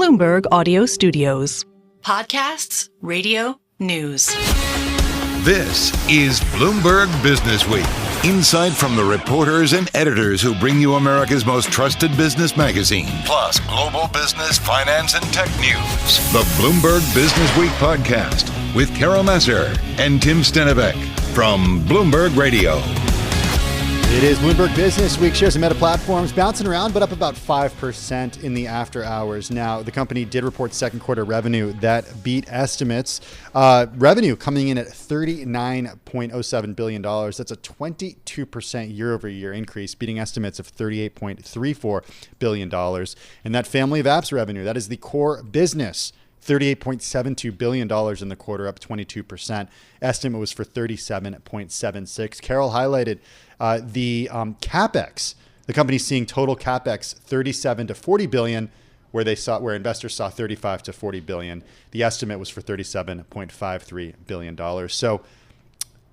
Bloomberg Audio Studios. Podcasts, radio, news. This is Bloomberg Businessweek. Insight from the reporters and editors who bring you America's most trusted business magazine, plus global business, finance, and tech news. The Bloomberg Businessweek podcast with Carol Massar and Tim Stenovec from Bloomberg Radio. It is Bloomberg Businessweek. Shares and Meta platforms bouncing around, but up about 5% in the after hours. Now, the company did report second quarter revenue that beat estimates. Revenue coming in at $39.07 billion. That's a 22% year over year increase, beating estimates of $38.34 billion. And that family of apps revenue, that is the core business, $38.72 billion in the quarter, up 22%. Estimate was for $37.76. Carol highlighted the CapEx. The company's seeing total CapEx 37 to 40 billion, where investors saw 35 to 40 billion. The estimate was for $37.53 billion. So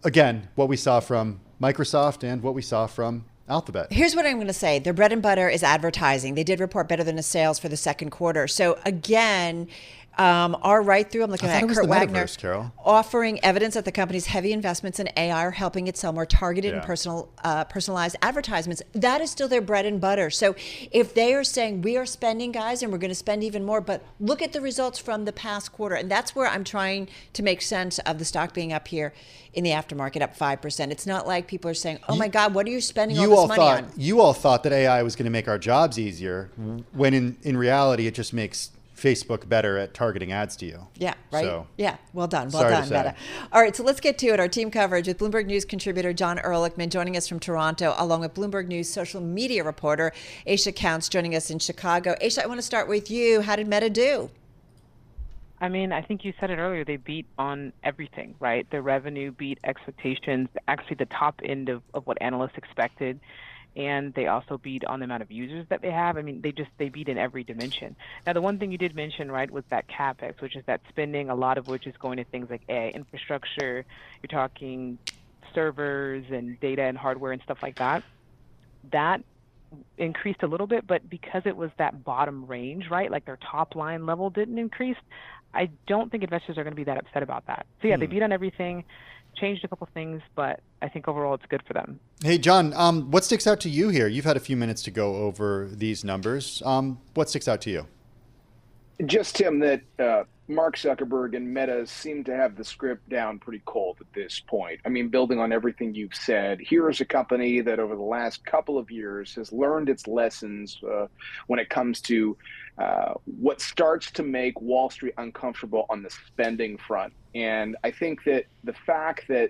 again, what we saw from Microsoft and what we saw from Alphabet. Here's what I'm going to say. Their bread and butter is advertising. They did report better than the sales for the second quarter. So again, our right through, I'm looking at Kurt Wagner, offering evidence that the company's heavy investments in AI are helping it sell more targeted and personalized advertisements. That is still their bread and butter. So if they are saying we are spending, guys, and we're going to spend even more, but look at the results from the past quarter. And that's where I'm trying to make sense of the stock being up here in the aftermarket, up 5%. It's not like people are saying, oh my God, what are you spending all this money on? You all thought that AI was going to make our jobs easier, when in reality, it just makes Facebook better at targeting ads to you. Yeah, right? So, yeah, well done, Meta. All right, so let's get to it. Our team coverage with Bloomberg News contributor John Ehrlichman joining us from Toronto, along with Bloomberg News social media reporter Aisha Counts joining us in Chicago. Aisha, I want to start with you. How did Meta do? I mean, I think you said it earlier. They beat on everything, right? Their revenue beat expectations, actually the top end of what analysts expected. And they also beat on the amount of users that they have. I mean, they beat in every dimension. Now, the one thing you did mention, right, was that CapEx, which is that spending, a lot of which is going to things like AI infrastructure. You're talking servers and data and hardware and stuff like that. That increased a little bit, but because it was that bottom range, right, like their top line level didn't increase, I don't think investors are going to be that upset about that. So, yeah, they beat on everything. Changed a couple things, but I think overall it's good for them. Hey, John, what sticks out to you here? You've had a few minutes to go over these numbers. What sticks out to you? Just, Tim, that Mark Zuckerberg and Meta seem to have the script down pretty cold at this point. I mean, building on everything you've said, here is a company that over the last couple of years has learned its lessons when it comes to what starts to make Wall Street uncomfortable on the spending front. And I think that the fact that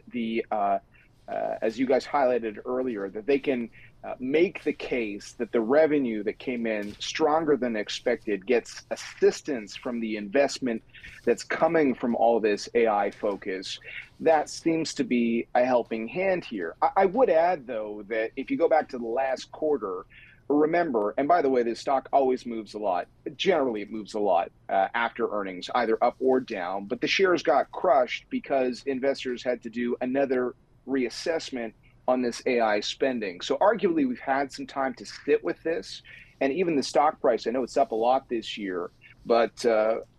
as you guys highlighted earlier, that they can make the case that the revenue that came in stronger than expected gets assistance from the investment that's coming from all this AI focus, that seems to be a helping hand here. I would add, though, that if you go back to the last quarter, remember, and by the way, this stock always moves a lot. Generally, it moves a lot after earnings, either up or down. But the shares got crushed because investors had to do another reassessment on this AI spending. So arguably, we've had some time to sit with this. And even the stock price, I know it's up a lot this year, but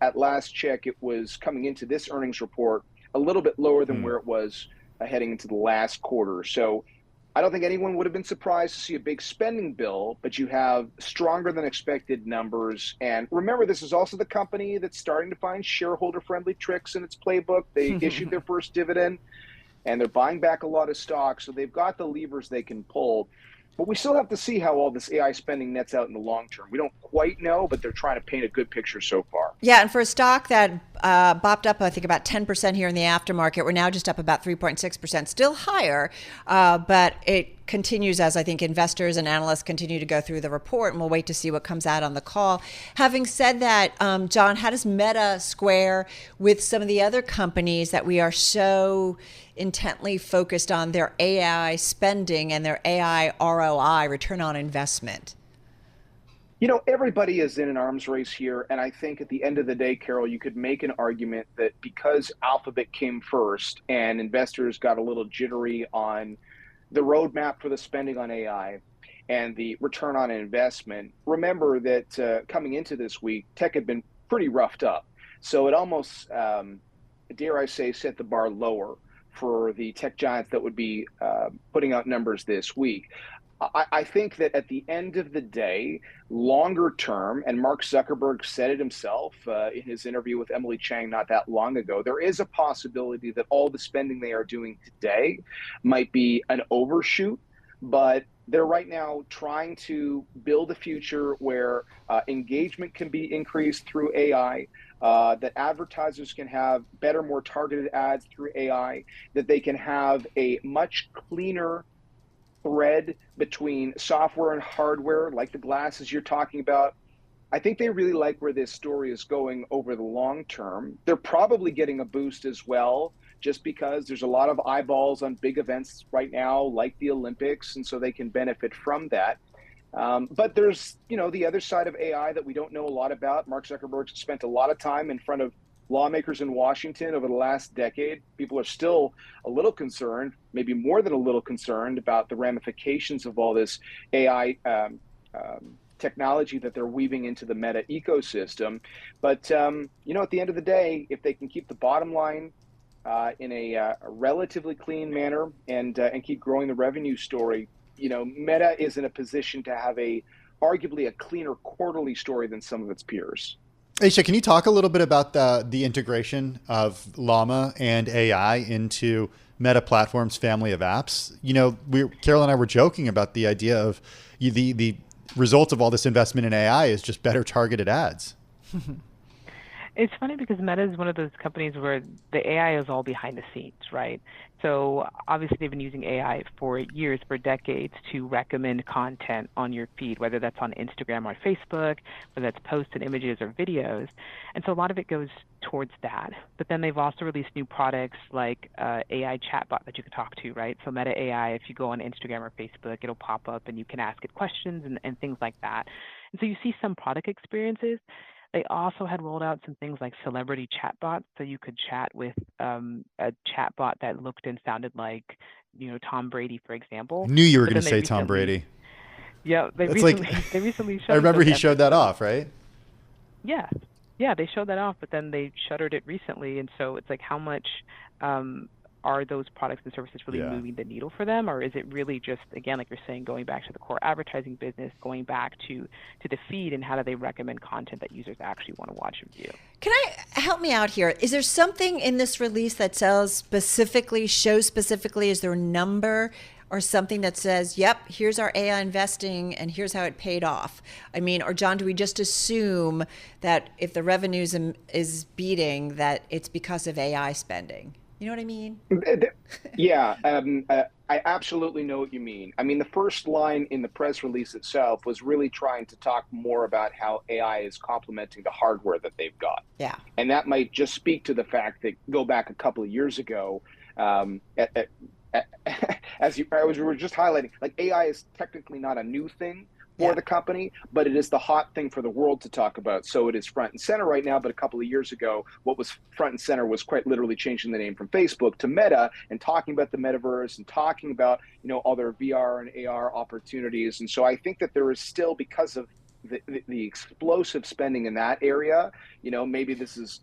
at last check, it was coming into this earnings report a little bit lower than where it was heading into the last quarter. So I don't think anyone would have been surprised to see a big spending bill, but you have stronger than expected numbers. And remember, this is also the company that's starting to find shareholder-friendly tricks in its playbook. They issued their first dividend, and they're buying back a lot of stock. So they've got the levers they can pull. But we still have to see how all this AI spending nets out in the long term. We don't quite know, but they're trying to paint a good picture so far. Yeah, and for a stock that bopped up, I think, about 10% here in the aftermarket, we're now just up about 3.6%, still higher, but it continues as I think investors and analysts continue to go through the report, and we'll wait to see what comes out on the call. Having said that, John, how does Meta square with some of the other companies that we are so intently focused on their AI spending and their AI ROI, return on investment? You know, everybody is in an arms race here. And I think at the end of the day, Carol, you could make an argument that because Alphabet came first and investors got a little jittery on the roadmap for the spending on AI and the return on investment, remember that coming into this week, tech had been pretty roughed up. So it almost, dare I say, set the bar lower for the tech giants that would be putting out numbers this week. I think that at the end of the day, longer term, and Mark Zuckerberg said it himself in his interview with Emily Chang not that long ago, there is a possibility that all the spending they are doing today might be an overshoot, but they're right now trying to build a future where engagement can be increased through AI, that advertisers can have better, more targeted ads through AI, that they can have a much cleaner thread between software and hardware, like the glasses you're talking about. I think they really like where this story is going over the long term. They're probably getting a boost as well, just because there's a lot of eyeballs on big events right now, like the Olympics, and so they can benefit from that. But there's, the other side of AI that we don't know a lot about. Mark Zuckerberg spent a lot of time in front of lawmakers in Washington over the last decade. People are still a little concerned, maybe more than a little concerned, about the ramifications of all this AI technology that they're weaving into the Meta ecosystem. But, at the end of the day, if they can keep the bottom line in a relatively clean manner and keep growing the revenue story, Meta is in a position to have arguably a cleaner quarterly story than some of its peers. Aisha, can you talk a little bit about the integration of Llama and AI into Meta Platform's family of apps? Carol and I were joking about the idea of the result of all this investment in AI is just better targeted ads. It's funny because Meta is one of those companies where the AI is all behind the scenes, right? So obviously they've been using AI for years, for decades, to recommend content on your feed, whether that's on Instagram or Facebook, whether that's posted images or videos. And so a lot of it goes towards that. But then they've also released new products like AI chatbot that you can talk to, right? So Meta AI, if you go on Instagram or Facebook, it'll pop up and you can ask it questions and things like that. And so you see some product experiences. They also had rolled out some things like celebrity chatbots, so you could chat with a chatbot that looked and sounded like, Tom Brady, for example. I knew you were going to say Tom Brady. Yeah, they recently showed. I remember he showed that off, right? Yeah, they showed that off, but then they shuttered it recently, and so it's like, how much are those products and services really moving the needle for them, or is it really just, again, like you're saying, going back to the core advertising business, going back to the feed, and how do they recommend content that users actually want to watch and view? Can I help me out here? Is there something in this release that shows specifically, is there a number or something that says, yep, here's our AI investing and here's how it paid off? I mean, or John, do we just assume that if the revenues is beating, that it's because of AI spending? You know what I mean? Yeah, I absolutely know what you mean. I mean, the first line in the press release itself was really trying to talk more about how AI is complementing the hardware that they've got. Yeah. And that might just speak to the fact that, go back a couple of years ago, as we were just highlighting, like, AI is technically not a new thing for the company, but it is the hot thing for the world to talk about. So it is front and center right now, but a couple of years ago, what was front and center was quite literally changing the name from Facebook to Meta and talking about the metaverse and talking about, all their VR and AR opportunities. And so I think that there is still, because of the explosive spending in that area, maybe this is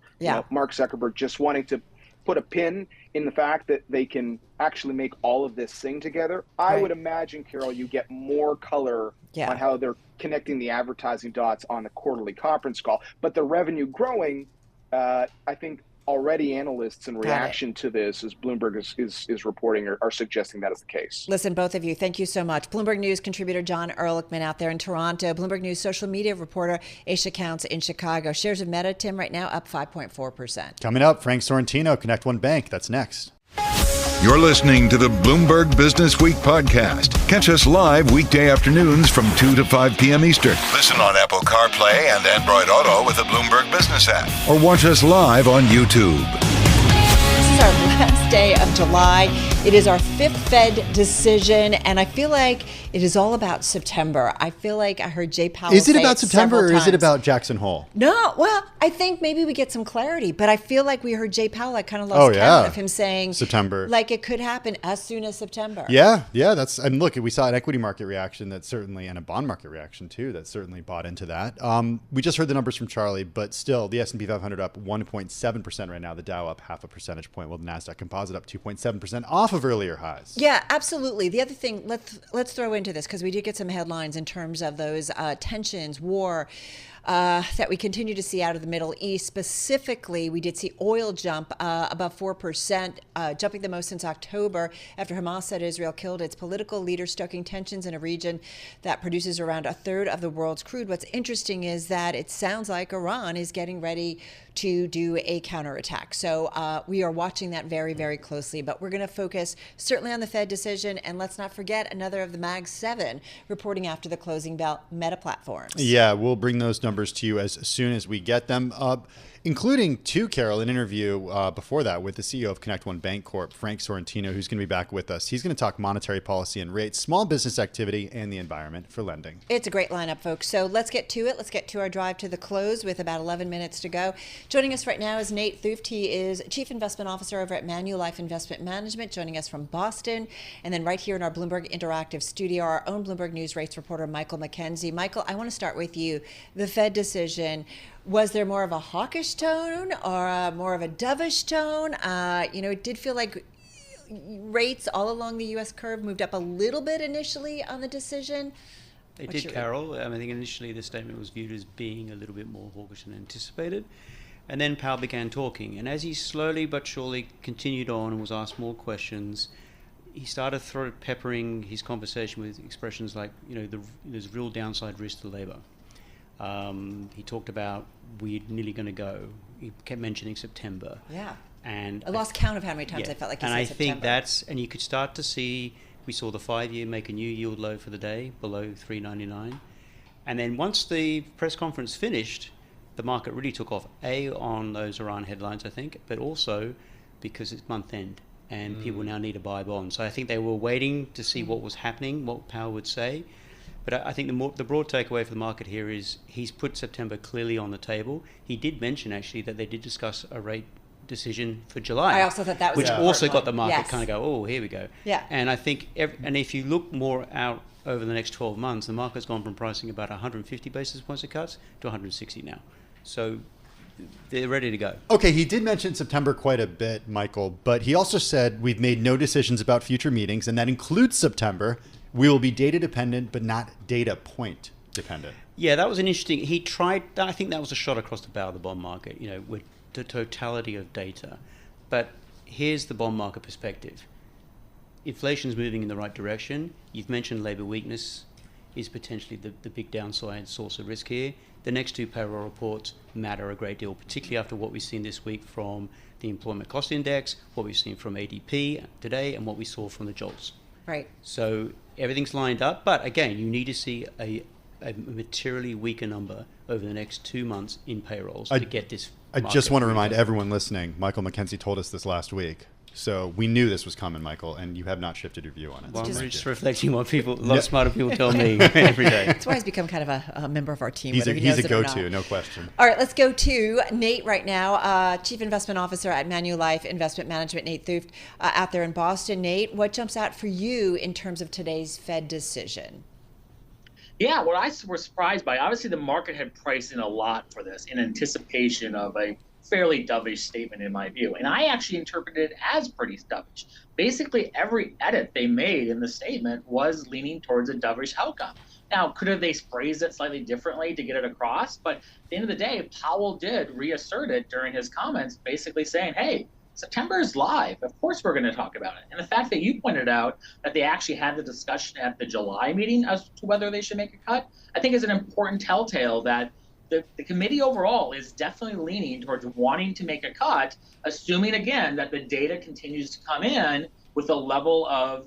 Mark Zuckerberg just wanting to put a pin in the fact that they can actually make all of this sing together. I would imagine, Carol, you get more color on how they're connecting the advertising dots on the quarterly conference call. But the revenue growing, I think already analysts in reaction to this, as Bloomberg is reporting, are suggesting that is the case. Listen, both of you, thank you so much. Bloomberg News contributor John Ehrlichman out there in Toronto. Bloomberg News social media reporter Aisha Counts in Chicago. Shares of Meta, Tim, right now up 5.4%. Coming up, Frank Sorrentino, Connect One Bank. That's next. You're listening to the Bloomberg Businessweek podcast. Catch us live weekday afternoons from 2 to 5 p.m. Eastern. Listen on Apple CarPlay and Android Auto with the Bloomberg Business app. Or watch us live on YouTube. This is our last day of July. It is our fifth Fed decision, and I feel like it is all about September. I feel like I heard Jay Powell Is it say about September or times. is it about Jackson Hole? No, well, I think maybe we get some clarity, but I feel like we heard Jay Powell, I kind of lost count of him saying September. Like it could happen as soon as September. Yeah, and look, we saw an equity market reaction that certainly, and a bond market reaction too, that certainly bought into that. We just heard the numbers from Charlie, but still the S&P 500 up 1.7% right now, the Dow up 0.5 percentage point, while the NASDAQ Composite up 2.7% off of earlier highs. Yeah, absolutely. The other thing, let's throw into this, because we did get some headlines in terms of those tensions, war, that we continue to see out of the Middle East. Specifically, we did see oil jump above 4%, jumping the most since October after Hamas said Israel killed its political leader, stoking tensions in a region that produces around a third of the world's crude. What's interesting is that it sounds like Iran is getting ready to do a counterattack. So we are watching that very, very closely. But we're going to focus certainly on the Fed decision. And let's not forget another of the Mag 7 reporting after the closing bell, Meta Platforms. Yeah, we'll bring those numbers to you as soon as we get them, including, too, Carol, an interview before that with the CEO of Connect One Bank Corp, Frank Sorrentino, who's going to be back with us. He's going to talk monetary policy and rates, small business activity, and the environment for lending. It's a great lineup, folks. So let's get to it. Let's get to our drive to the close with about 11 minutes to go. Joining us right now is Nate Thuft. He is Chief Investment Officer over at Manulife Investment Management, joining us from Boston. And then right here in our Bloomberg Interactive studio, our own Bloomberg News rates reporter, Michael McKenzie. Michael, I want to start with you. The Fed decision. Was there more of a hawkish tone or more of a dovish tone? It did feel like rates all along the U.S. curve moved up a little bit initially on the decision. They did, Carol. I think initially the statement was viewed as being a little bit more hawkish than anticipated. And then Powell began talking. And as he slowly but surely continued on and was asked more questions, he started peppering his conversation with expressions like, there's real downside risk to labor. He talked about we're nearly going to go. He kept mentioning September. Yeah. And I lost count of how many times I felt like he said September. And I think and you could start to see, we saw the 5-year make a new yield low for the day, below 3.99. And then once the press conference finished, the market really took off, on those Iran headlines, I think, but also because it's month end and people now need to buy bonds. So I think they were waiting to see what was happening, what Powell would say. But I think the broad takeaway for the market here is he's put September clearly on the table. He did mention, actually, that they did discuss a rate decision for July. I also thought that was which also got the market kind of go, oh, here we go. Yeah. And I think, and if you look more out over the next 12 months, the market's gone from pricing about 150 basis points of cuts to 160 now. So they're ready to go. Okay, he did mention September quite a bit, Michael, but he also said we've made no decisions about future meetings, and that includes September. We will be data dependent, but not data point dependent. Yeah, that was an interesting. He tried. I think that was a shot across the bow of the bond market. With the totality of data. But here's the bond market perspective. Inflation's moving in the right direction. You've mentioned labor weakness is potentially the big downside source of risk here. The next two payroll reports matter a great deal, particularly after what we've seen this week from the Employment Cost Index, what we've seen from ADP today, and what we saw from the JOLTS. Right. So everything's lined up, but again, you need to see a materially weaker number over the next 2 months in payrolls to get this. I just want to remind everyone listening, Michael McKenzie told us this last week. So we knew this was coming, Michael, and you have not shifted your view on it. Well, I'm just reflecting what a lot of smarter people tell me every day. That's why he's become kind of a member of our team. He's a go-to, no question. All right, let's go to Nate right now, Chief Investment Officer at Manulife Investment Management, Nate Thuft, out there in Boston. Nate, what jumps out for you in terms of today's Fed decision? Yeah, what I was surprised by, obviously the market had priced in a lot for this in anticipation of a fairly dovish statement in my view. And I actually interpreted it as pretty dovish. Basically, every edit they made in the statement was leaning towards a dovish outcome. Now, could they phrased it slightly differently to get it across? But at the end of the day, Powell did reassert it during his comments, basically saying, hey, September is live. Of course we're going to talk about it. And the fact that you pointed out that they actually had the discussion at the July meeting as to whether they should make a cut, I think is an important telltale that the committee overall is definitely leaning towards wanting to make a cut, assuming, again, that the data continues to come in with a level of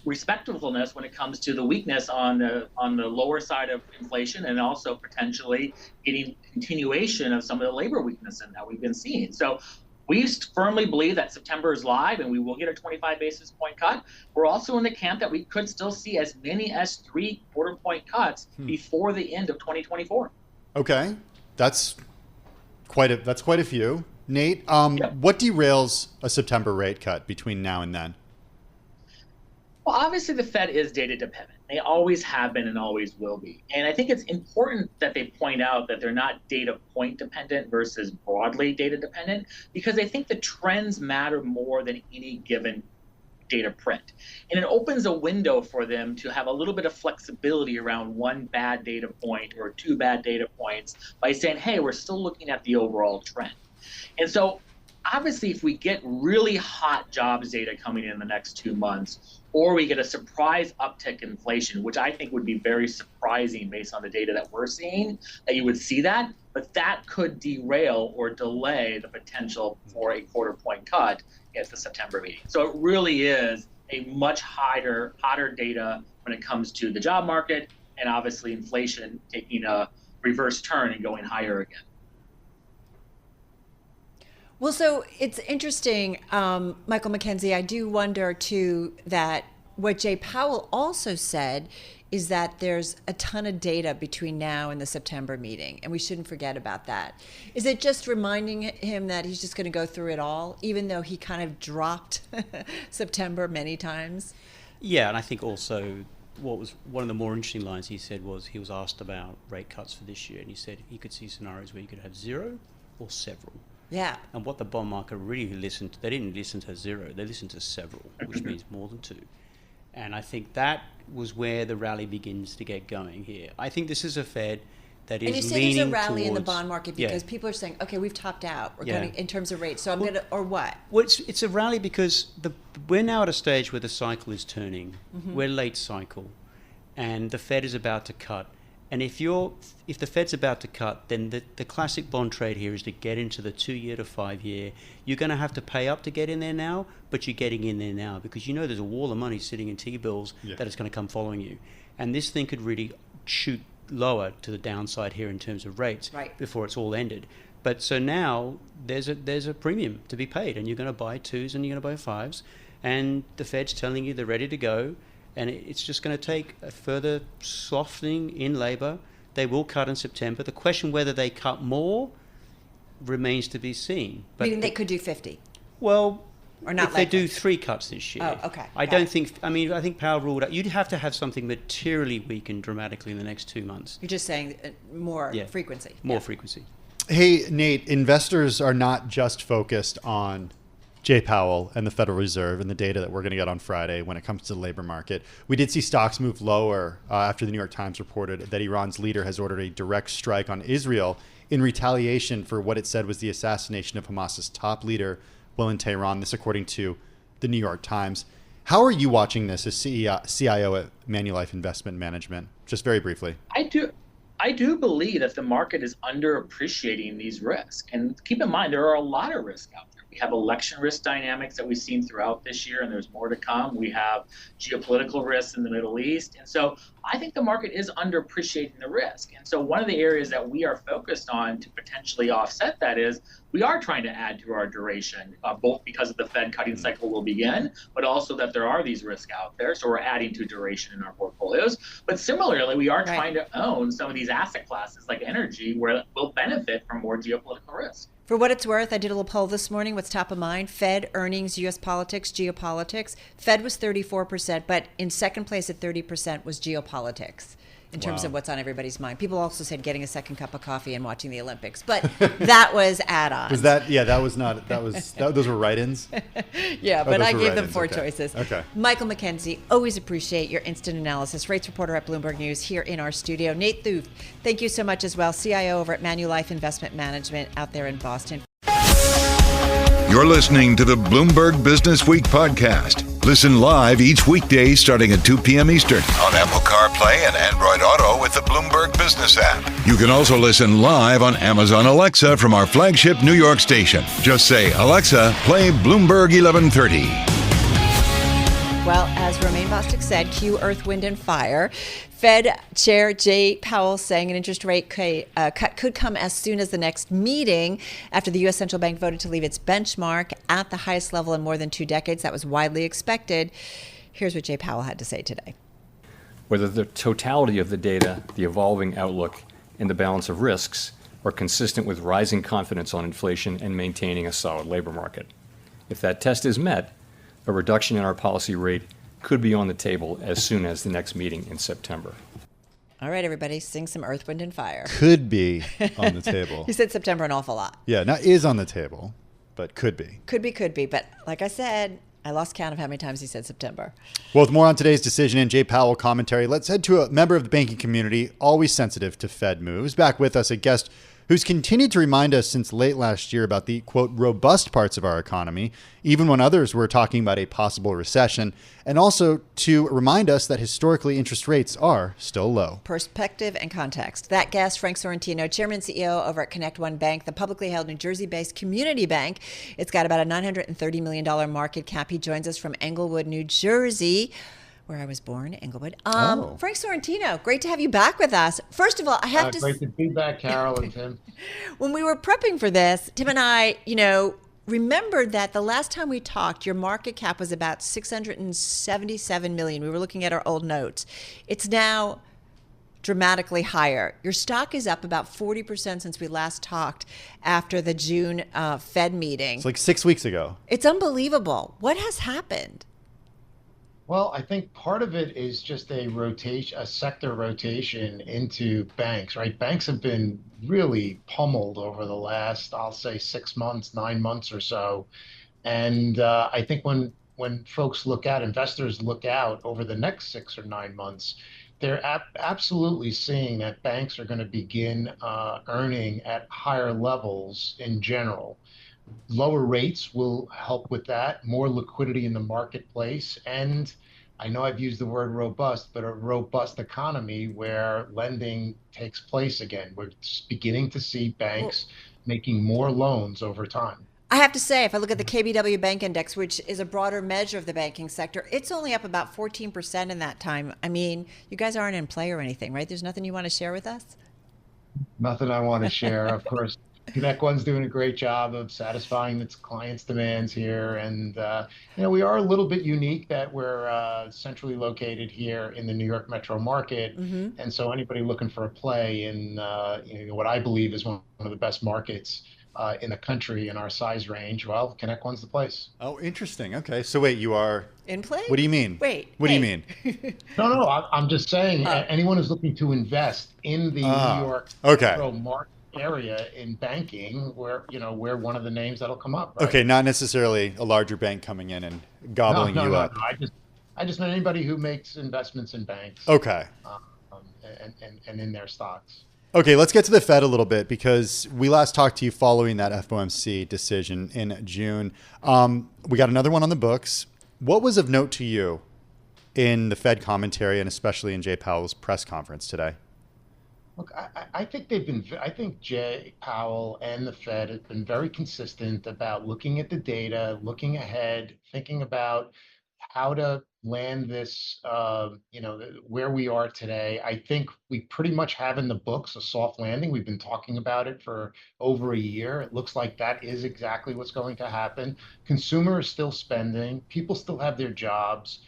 respectfulness when it comes to the weakness on the lower side of inflation and also potentially getting continuation of some of the labor weakness that we've been seeing. So We firmly believe that September is live and we will get a 25 basis point cut. We're also in the camp that we could still see as many as 3 quarter-point cuts before the end of 2024. Okay, that's quite a few. Nate, what derails a September rate cut between now and then? Well, obviously the Fed is data dependent. They always have been and always will be. And I think it's important that they point out that they're not data point dependent versus broadly data dependent, because I think the trends matter more than any given data print. And it opens a window for them to have a little bit of flexibility around one bad data point or 2 bad data points by saying, hey, we're still looking at the overall trend. And so obviously, if we get really hot jobs data coming in the next 2 months, or we get a surprise uptick in inflation, which I think would be very surprising based on the data that we're seeing, that you would see that, but that could derail or delay the potential for a quarter-point cut at the September meeting. So it really is a much hotter data when it comes to the job market, and obviously inflation taking a reverse turn and going higher again. Well, so it's interesting, Michael McKenzie, I do wonder too that what Jay Powell also said is that there's a ton of data between now and the September meeting, and we shouldn't forget about that. Is it just reminding him that he's just going to go through it all, even though he kind of dropped September many times? Yeah, and I think also what was one of the more interesting lines he said was he was asked about rate cuts for this year, and he said he could see scenarios where you could have 0 or several. Yeah. And what the bond market really listened to, they didn't listen to 0, they listened to several, which means more than 2. And I think that was where the rally begins to get going here. I think this is a Fed that is leaning towards... And you say there's a rally in the bond market because people are saying, okay, we've topped out. We're going in terms of rates, so I'm going to, or what? Well, it's a rally because we're now at a stage where the cycle is turning. Mm-hmm. We're late cycle, and the Fed is about to cut. And if the Fed's about to cut, then the classic bond trade here is to get into the 2-year to 5-year. You're going to have to pay up to get in there now, but you're getting in there now because you know there's a wall of money sitting in T-bills that is going to come following you. And this thing could really shoot lower to the downside here in terms of rates before it's all ended. But so now there's a premium to be paid, and you're going to buy 2s and you're going to buy 5s, and the Fed's telling you they're ready to go. And it's just going to take a further softening in labor. They will cut in September. The question whether they cut more remains to be seen. But meaning they could do 50? Well, or not if they do 3 cuts this year. Oh, okay. I think Powell ruled out. You'd have to have something materially weakened dramatically in the next 2 months. You're just saying more frequency. More frequency. Hey, Nate, investors are not just focused on Jay Powell and the Federal Reserve and the data that we're going to get on Friday when it comes to the labor market. We did see stocks move lower after the New York Times reported that Iran's leader has ordered a direct strike on Israel in retaliation for what it said was the assassination of Hamas's top leader, while in Tehran. This according to the New York Times. How are you watching this as CIO at Manulife Investment Management? Just very briefly. I do believe that the market is underappreciating these risks. And keep in mind, there are a lot of risks out there. We have election risk dynamics that we've seen throughout this year, and there's more to come. We have geopolitical risks in the Middle East. And so I think the market is underappreciating the risk. And so one of the areas that we are focused on to potentially offset that is we are trying to add to our duration, both because of the Fed cutting cycle will begin, but also that there are these risks out there. So we're adding to duration in our portfolios. But similarly, we are trying to own some of these asset classes like energy where it will benefit from more geopolitical risk. For what it's worth, I did a little poll this morning. What's top of mind? Fed, earnings, U.S. politics, geopolitics. Fed was 34%, but in second place at 30% was geopolitics in terms of what's on everybody's mind. People also said getting a second cup of coffee and watching the Olympics, but that was add-on. Was that? Yeah, that was not. Those were write-ins. But I gave them 4 choices. Okay. Michael McKenzie, always appreciate your instant analysis. Rates reporter at Bloomberg News here in our studio. Nate Thuth, thank you so much as well. CIO over at Manulife Investment Management out there in Boston. You're listening to the Bloomberg Businessweek podcast. Listen live each weekday starting at 2 p.m. Eastern on Apple CarPlay and Android Auto with the Bloomberg Business app. You can also listen live on Amazon Alexa from our flagship New York station. Just say, Alexa, play Bloomberg 1130. Well, as Romaine Bostick said, cue Earth, Wind, and Fire. Fed Chair Jay Powell saying an interest rate cut could come as soon as the next meeting after the U.S. Central Bank voted to leave its benchmark at the highest level in more than 2 decades. That was widely expected. Here's what Jay Powell had to say today. Whether the totality of the data, the evolving outlook, and the balance of risks are consistent with rising confidence on inflation and maintaining a solid labor market. If that test is met, a reduction in our policy rate could be on the table as soon as the next meeting in September. All right, everybody, sing some Earth, Wind, and Fire. Could be on the table. He said September an awful lot. Yeah, now is on the table, but could be. Could be. But like I said, I lost count of how many times he said September. Well, with more on today's decision and Jay Powell commentary, let's head to a member of the banking community, always sensitive to Fed moves. Back with us, a guest who's continued to remind us since late last year about the, quote, robust parts of our economy, even when others were talking about a possible recession, and also to remind us that historically interest rates are still low. Perspective and context. That guest, Frank Sorrentino, Chairman and CEO over at Connect One Bank, the publicly held New Jersey-based community bank. It's got about a $930 million market cap. He joins us from Englewood, New Jersey, where I was born, Englewood. Frank Sorrentino, great to have you back with us. First of all, I have to... Great to be back, Carol and Tim. When we were prepping for this, Tim and I, remembered that the last time we talked, your market cap was about $677 million. We were looking at our old notes. It's now dramatically higher. Your stock is up about 40% since we last talked after the June Fed meeting. It's like 6 weeks ago. It's unbelievable. What has happened? Well, I think part of it is just a sector rotation into banks, right? Banks have been really pummeled over the last, I'll say 6 months, 9 months or so. And I think when investors look out over the next 6 or 9 months, they're absolutely seeing that banks are going to begin earning at higher levels in general. Lower rates will help with that, more liquidity in the marketplace, and I know I've used the word robust, but a robust economy where lending takes place again. We're beginning to see banks making more loans over time. I have to say, if I look at the KBW Bank Index, which is a broader measure of the banking sector, it's only up about 14% in that time. I mean, you guys aren't in play or anything, right? There's nothing you want to share with us? Nothing I want to share, of course. Connect One's doing a great job of satisfying its clients' demands here. And, we are a little bit unique that we're centrally located here in the New York metro market. Mm-hmm. And so anybody looking for a play in what I believe is one of the best markets in the country in our size range, well, Connect One's the place. Oh, interesting. Okay. So wait, you are in play? What do you mean? What do you mean? No, I'm just saying anyone who's looking to invest in the New York metro market area in banking, we're one of the names that'll come up. Right? Okay, not necessarily a larger bank coming in and gobbling you up. No, I just meant anybody who makes investments in banks. Okay. And in their stocks. Okay, let's get to the Fed a little bit because we last talked to you following that FOMC decision in June. We got another one on the books. What was of note to you in the Fed commentary and especially in Jay Powell's press conference today? Look, I think Jay Powell and the Fed have been very consistent about looking at the data, looking ahead, thinking about how to land this, where we are today. I think we pretty much have in the books a soft landing. We've been talking about it for over a year. It looks like that is exactly what's going to happen. Consumers still spending. People still have their jobs.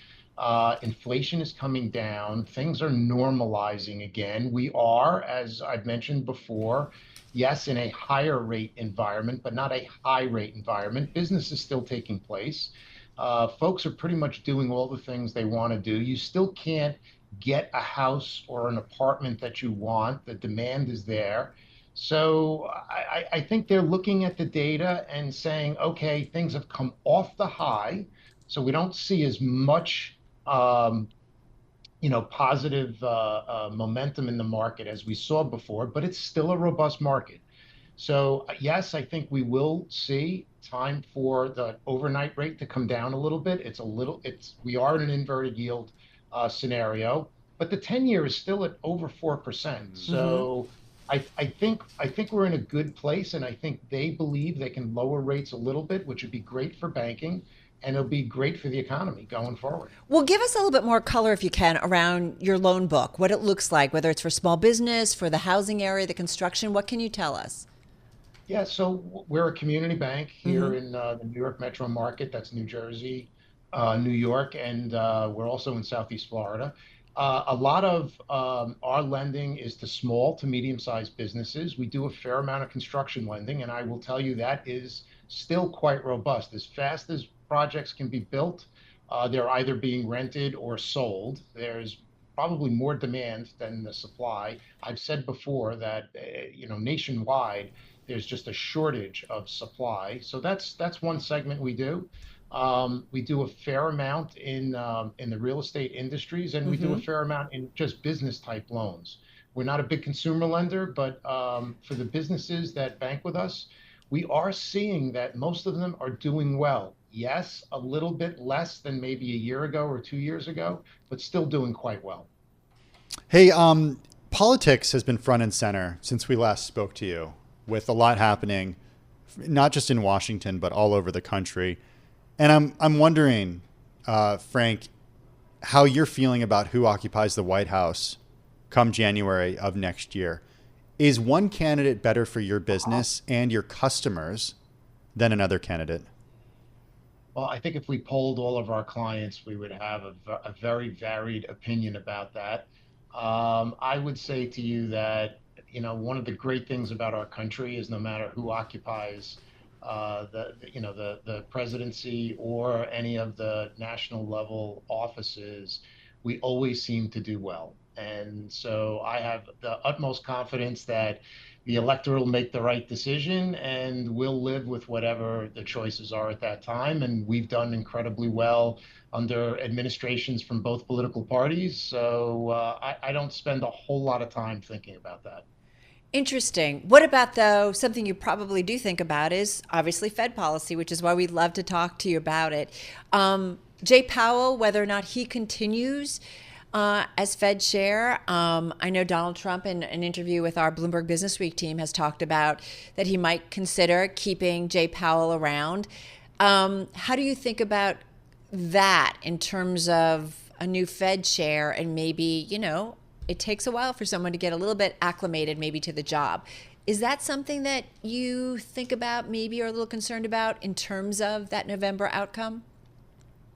Inflation is coming down. Things are normalizing again. We are, as I've mentioned before, yes, in a higher rate environment, but not a high rate environment. Business is still taking place. Folks are pretty much doing all the things they want to do. You still can't get a house or an apartment that you want. The demand is there. So I think they're looking at the data and saying, okay, things have come off the high. So we don't see as much positive momentum in the market as we saw before, but it's still a robust market. So yes, I think we will see time for the overnight rate to come down a little bit. We are in an inverted yield scenario, but the 10-year is still at over 4%. So I think we're in a good place, and I think they believe they can lower rates a little bit, which would be great for banking. and it'll be great for the economy going forward. Well, give us a little bit more color, if you can, around your loan book, what it looks like, whether it's for small business, for the housing area, the construction. What can you tell us? Yeah, so we're a community bank here in the New York metro market. That's New Jersey, New York, and we're also in Southeast Florida. A lot of our lending is to small to medium-sized businesses. We do a fair amount of construction lending, and I will tell you that is still quite robust. As fast as projects can be built, they're either being rented or sold. There's probably more demand than the supply. I've said before that nationwide, there's just a shortage of supply. So that's one segment we do. We do a fair amount in the real estate industries, and we do a fair amount in just business type loans. We're not a big consumer lender, but for the businesses that bank with us, we are seeing that most of them are doing well. Yes, a little bit less than maybe a year ago or 2 years ago, but still doing quite well. Hey, politics has been front and center since we last spoke to you, with a lot happening, not just in Washington, but all over the country. And I'm wondering, Frank, how you're feeling about who occupies the White House come January of next year. Is one candidate better for your business and your customers than another candidate? Well, I think if we polled all of our clients, we would have a very varied opinion about that. I would say to you that, one of the great things about our country is no matter who occupies the presidency or any of the national level offices, we always seem to do well. And so I have the utmost confidence that the electorate will make the right decision, and we'll live with whatever the choices are at that time. And we've done incredibly well under administrations from both political parties. So I don't spend a whole lot of time thinking about that. Interesting. What about, though, something you probably do think about is obviously Fed policy, which is why we'd love to talk to you about it. Jay Powell, whether or not he continues as Fed chair. I know Donald Trump, in an interview with our Bloomberg Businessweek team, has talked about that he might consider keeping Jay Powell around. How do you think about that in terms of a new Fed chair, and maybe, it takes a while for someone to get a little bit acclimated maybe to the job. Is that something that you think about, maybe, or a little concerned about in terms of that November outcome?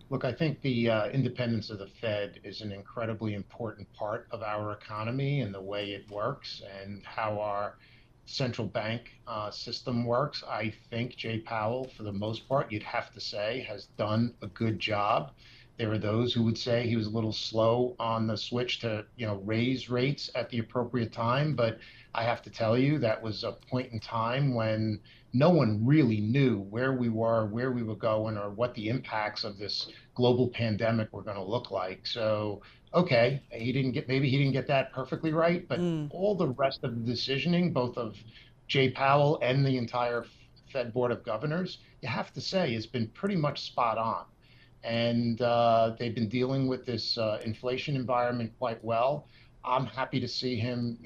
Look, I think the independence of the Fed is an incredibly important part of our economy and the way it works and how our central bank system works. I think Jay Powell, for the most part, you'd have to say, has done a good job. There are those who would say he was a little slow on the switch to, raise rates at the appropriate time. But I have to tell you, that was a point in time when no one really knew where we were going, or what the impacts of this global pandemic were going to look like. So, okay, maybe he didn't get that perfectly right, but all the rest of the decisioning, both of Jay Powell and the entire Fed Board of Governors, you have to say, has been pretty much spot on. And they've been dealing with this inflation environment quite well. I'm happy to see him,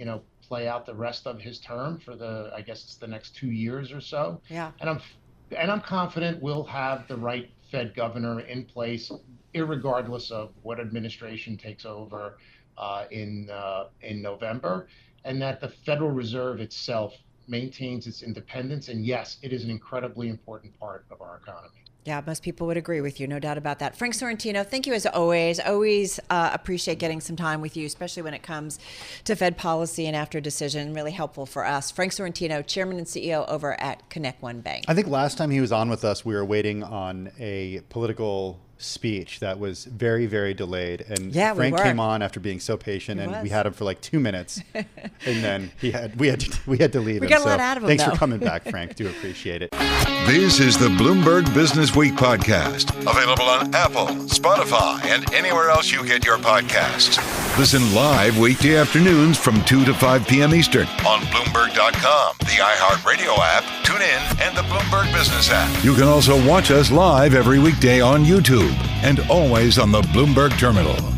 play out the rest of his term for I guess it's the next 2 years or so. Yeah. And I'm confident we'll have the right Fed governor in place, irregardless of what administration takes over in November, and that the Federal Reserve itself maintains its independence. And yes, it is an incredibly important part of our economy. Yeah, most people would agree with you, no doubt about that. Frank Sorrentino, thank you as always. Always appreciate getting some time with you, especially when it comes to Fed policy and after decision. Really helpful for us. Frank Sorrentino, Chairman and CEO over at Connect One Bank. I think last time he was on with us, we were waiting on a political speech that was very, very delayed. And Frank came on after being so patient, and we had him for like 2 minutes. And then we had to leave him. We got a lot out of him, thanks though. for coming back, Frank. Do appreciate it. This is the Bloomberg Businessweek podcast, available on Apple, Spotify, and anywhere else you get your podcasts. Listen live weekday afternoons from 2 to 5 p.m. Eastern on Bloomberg.com, the iHeartRadio app, TuneIn, and the Bloomberg Business app. You can also watch us live every weekday on YouTube and always on the Bloomberg Terminal.